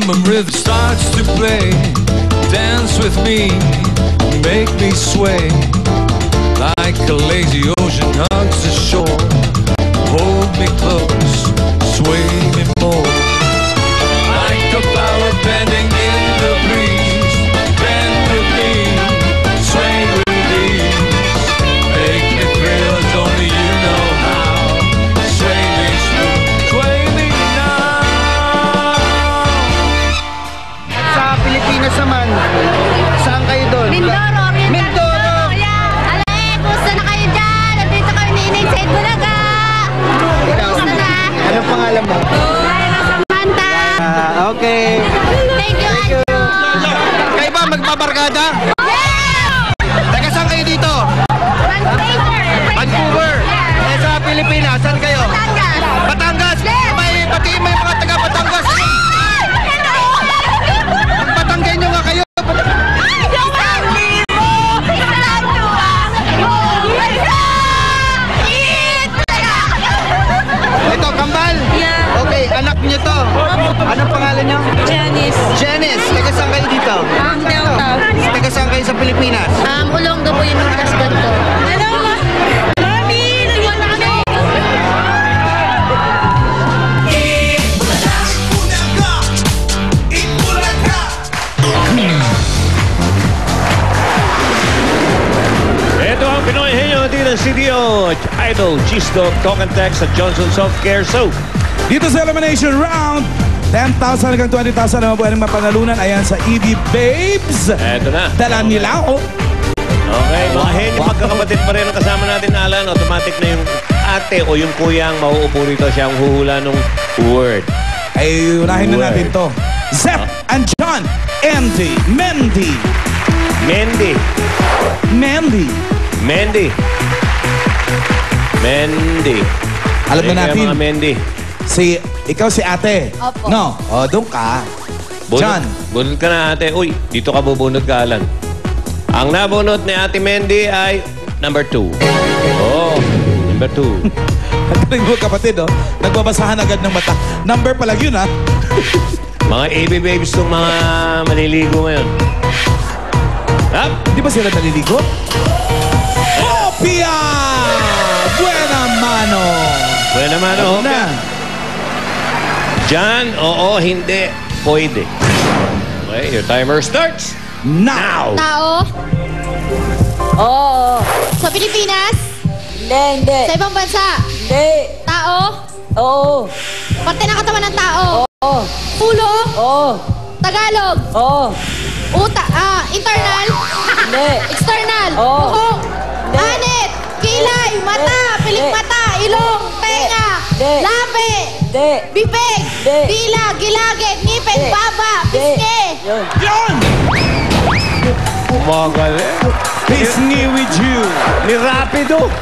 marimba rhythm starts to play. Dance with me, make me sway. Like a lazy ocean hugs the shore. Hold me close, sway me more. Like a flower bending in the breeze. Bend with me, sway with ease. Make me thrill as only you know how. Sway me smooth, sway me now. Sa Pilipinas naman, saan kayo doon? Mindoro. Mindoro. Alay, kumusta na kayo dyan? Nandito kami ni Ining sa Itbulaga. Kumusta na? Anong pangalan mo? Samantha. Okay. Thank you, Andrew. Kayo ba magbabarkada? Taga saan kayo dito? Vancouver. Eh sa Pilipinas, saan kayo? Batangas. Pati may mga taga Batangas. Magbatanggenyo nga kayo. Ito, kambal? Yeah. Okay, anak niyo to. Anong pangalan niyo? Janice. Janice. Taga saan kayo dito? Delta. Taga saan kayo sa Pilipinas? Ulongga po yung kasdan ko. Hello, Mami! Nagwan na kami! Ito ang Pinoy Henyo ng CDO Idol Cheese-Dog Talk and Text at Johnson Soft Care Soap. Dito sa elimination round, 10,000 hanggang 20,000 na mabuhay ng mapanalunan. Ayan sa EB Babes. Eto na. Dala nila, oh. Okay, mga Henyo, magkakapatid pa rin ang kasama natin, Alan. Automatic na yung ate o yung kuya ang mauupo rito. Siya ang huhula ng word. Ay, unahin na natin to. Zep and John, Andy, Mendy. Mendy. Mendy. Mendy. Mendy. Alam na natin. Mga Mendy. Ikaw si ate. Opo. No? O, doon ka. John. Bunot ka na, ate. Uy, dito ka bubunot ka, Alan. Ang nabunot ni Ate Mendy ay number 2. Oh, number 2. Nagkaling mo kapatid, oh. Nagbabasahan agad ng mata. Number pa lang yun, ha? Mga AB babies itong mga maliligo ngayon. Up! Di ba sila naliligo? Opia! Buena mano! Buena mano, Ano Hopia. na? Diyan, oo, hindi, pwede. Okay, your timer starts Now! Tao? Oo. Sa Pilipinas? Hindi. Sa ibang bansa? Hindi. Tao? Oo. Parte ng katawan ng tao? Oo. Ulo? Oo. Tagalog? Oo. Internal? Hindi. External? Oo. Buhok? Hindi. Anit? Kilay? Mata? Piling mata? Ilong? Tenga? Hindi. Labi? Hindi. Bibig? Hindi. Dila? Gilagid? Ngipin? Hindi. Baba? Hindi. Pisngi? Yun. Yun! Magaling. Peace me with you. Ni Rapido.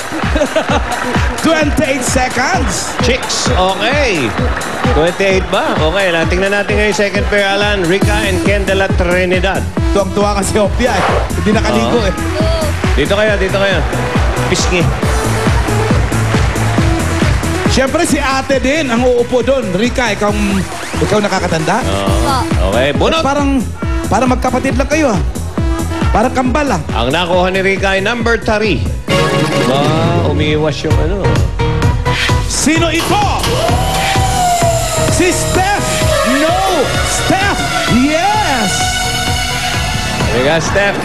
28 seconds. Chicks, okay. 28 ba? Okay, tingnan natin ngayon second pair, Alan. Rica and Ken de la Trinidad. Tuwang-tuwa kasi Opia, eh. Hindi nakaligo, eh. Dito kayo, dito kayo. Pisngi. Siyempre si ate din ang uupo doon. Rica, ikaw nakakatanda? Okay, bunot. Parang magkapatid lang kayo, ah. Parang kambal, ah. Ang nakuha ni Rica ay number 3. Ba, umiiwas yung ano. Sino ito? Si Steph! No! Steph! Yes! There you go, Steph.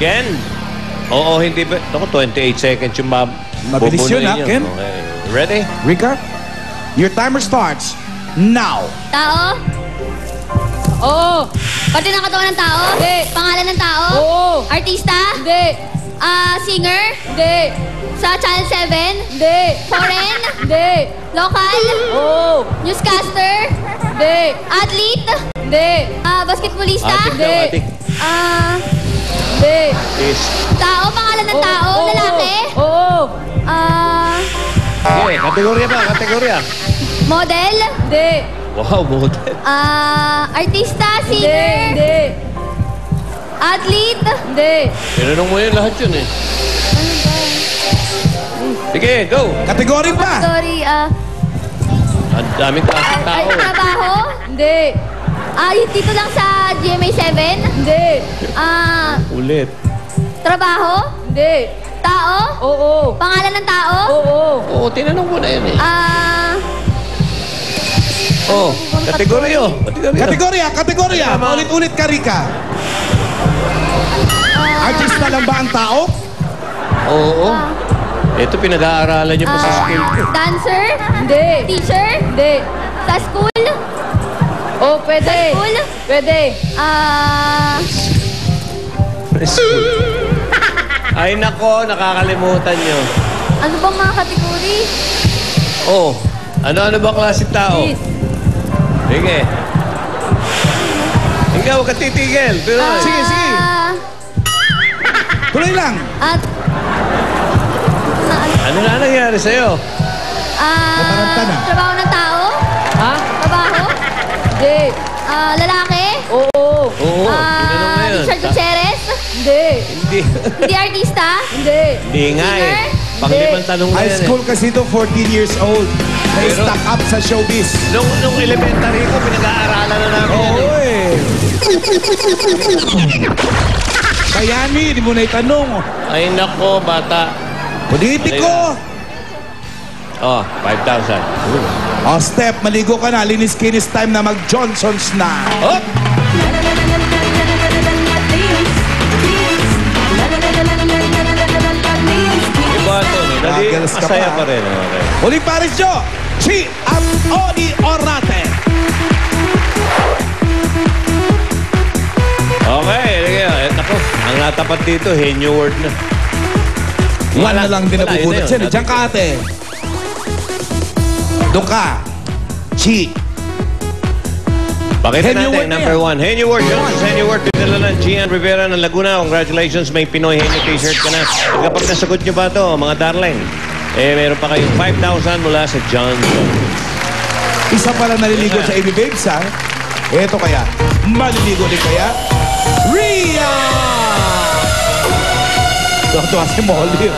Ken? Oo, hindi ba? Ako, 28 seconds yung Mabilis yun, ha, Ken? Okay. Ready? Rica, your timer starts now. Tao? Oo. Parte ng katawan ng tao? Hindi. Pangalan ng tao? Oo. Artista? Hindi. Singer? Hindi. Sa Channel 7? Hindi. Foreign? Hindi. Local? Oo. Newscaster? Hindi. Athlete? Hindi. Basketballista? Atik daw, atik. Hindi. Yes. Tao? Pangalan ng tao? Oo. Lalaki? Oo. Okay, kategorya ba? Kategorya. Model? Hindi. Wow, model. Artista? Hindi. Singer? Hindi. Athlete? Hindi. Tinanong mo yun lahat yun eh. Sige, go. Kategory pa. Sorry, Ang daming klaseng tao. Trabaho? Hindi. Yung dito lang sa GMA7? Hindi. Ulit. Trabaho? Hindi. Tao? Oo. Pangalan ng tao? Oo. Oo, tinanong ko na yun eh. Oh, kategorya. Kategorya. Ulit-ulit ka, Rika. Artista lang ba ang tao? Oo. Ito pinag-aaralan niyo pa sa school ko. Dancer? Hindi. Teacher? Hindi. Sa school? Oh, pwede. School? Pwede. Ay nako, nakakalimutan niyo. Ano bang mga kategory? Oh, ano ba klase tao? Please. Sige. Ikaw, huwag ka titigil. Pero, Sige. Tuloy lang. At ano na nangyari sa'yo? Nataranta na. trabaho ng tao? Ha? Trabaho? Hindi. Lalaki? Oo. Oo, tinanong na yun. Richard Gutierrez? Hindi. Hindi. Hindi artista? Hindi. Hindi nga eh. Singer? Panglimang tanong na High yan school kasi ito, 14 years old. Pero- Na-stack up sa showbiz. Nung elementary ko, pinag-aaralan na namin yan Oo eh. eh. Bayani, di mo na itanong. Ay nako, bata. Politiko. Oh, 5,000. O, Step, maligo ka na. Linis-kinis time na mag-Johnsons na. Hop! Iba ito. Goggles ka Masaya pa. pa rin. Okay. Uli Paris Jo, Chi at Oni Orate. Okay, nako. Ang natapat dito, henyo word na. One na lang din Wala, yun nabubulat na siya. yun. Diyan ka ate. Doon ka. Chi. Pakita Henyo natin, word na number yan. 1. Henyo Ward, Jones, Henyo Ward, pinadala ng Gian Rivera ng Laguna. Congratulations, may Pinoy Henyo t-shirt ka na. Kapag nasagot nyo ba ito, mga darling, meron pa kayong 5,000 mula sa Johnson. Isa pala naliligo sa AB Babes, ha? Eto kaya. Maliligo din kaya? Ria! Tuwa si Molly.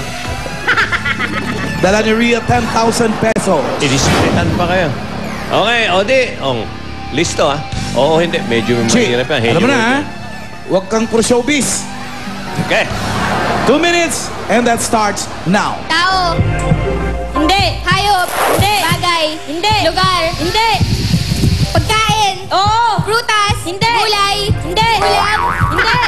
Dala ni Ria 10,000 pesos. I-displitan pa kayo. Okay, Odi. Listo Oo, hindi. Medyo Chi, mahirap yan. Henyo alam mo na, word ha? yan. Huwag kang pro showbiz. Okay. 2 minutes, and that starts now. Tao? Hindi. Hayop? Hindi. Bagay? Hindi. Lugar? Hindi. Pagkain? Oo. Prutas? Hindi. Gulay? Hindi. Ulam? Hindi.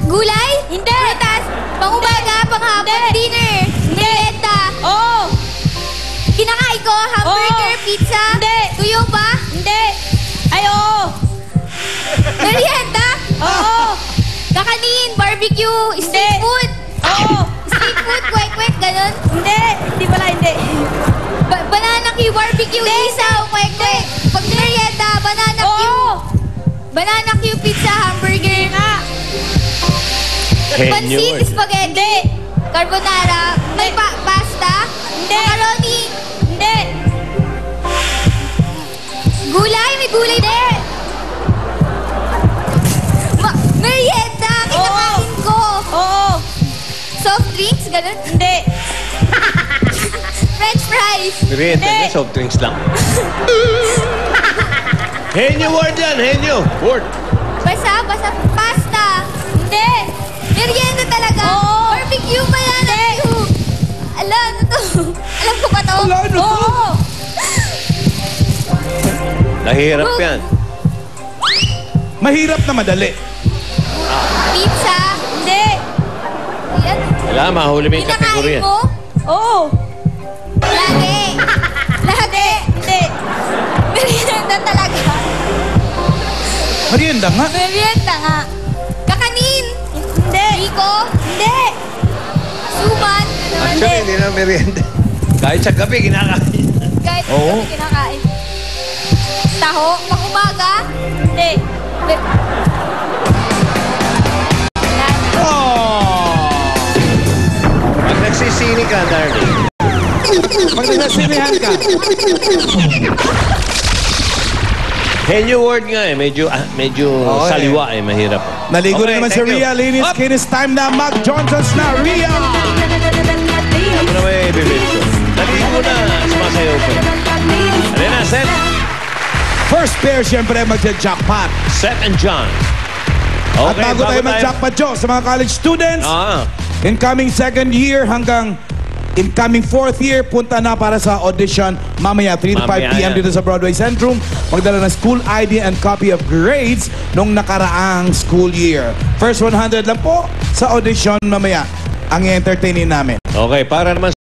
Gulay? Hindi. Prutas? Pangumaga, panghapon, dinner? Merienda? Oo. Kinakain ko, hamburger, pizza? Hindi. Tuyo ba? Hindi. Ay, oo. Merienda? Oo. Kakanin, barbecue, street food? Oo. Street food, kwek-kwek, ganun? Hindi. Hindi pala, hindi. Banana Q, barbecue, isaw, kwek-kwek. Pag merienda, banana Q. Banana Q, pizza, hamburger nga. Henyo Pansit, word. spaghetti. Carbonara. May pasta. Hindi. Macaroni. Hindi. Gulay, may gulay. Hindi. Merienda, kinakain ko. Oo. Soft drinks, ganun? Hindi. French fries. Merienda Hindi. niya, soft drinks lang. Henyo word yan, Henyo word. Basta, pasta. Hindi. Merienda talaga. Oo. Barbecue pa yan. Hindi. Ala, ano to? Alam ko ba to? Ala, ano to? Oo. Nahirap yan. Mahirap na madali. Pizza. Hindi. Yan. Wala, mahuli mo yung kategorya. Kinakain mo? Oo. Lagi. Lagi. Hindi. Merienda talaga. Merienda nga. Merienda nga. Kakanin. Hindi. Rico. Hindi. Suman. Actually, hindi na merienda. Kahit sa gabi, kinakain. Kahit Oo. hindi kinakain. Taho. Pangumaga. Hindi. Oh! Pag nagsisini ka, darling. Pag nagsinihan ka. Henyo word nga eh. Medyo Okay. saliwa eh. Mahirap. Naligo na naman si thank you. Ria. Linis, Up! kinis time na. Mag Johnsons na. Ria! Ako na may bibig ko. Naligo na. Sumasayaw ko. First pair, siyempre, magja-jackpot. Seth and John. At bago tayo mag-jackpot, Joe, sa mga college students, incoming second year hanggang incoming fourth year, punta na para sa audition mamaya 3 to 5 p.m. dito sa Broadway Centrum. Magdala ng school ID and copy of grades nung nakaraang school year. First 100 lang po sa audition mamaya ang i-entertainin namin. Okay, para naman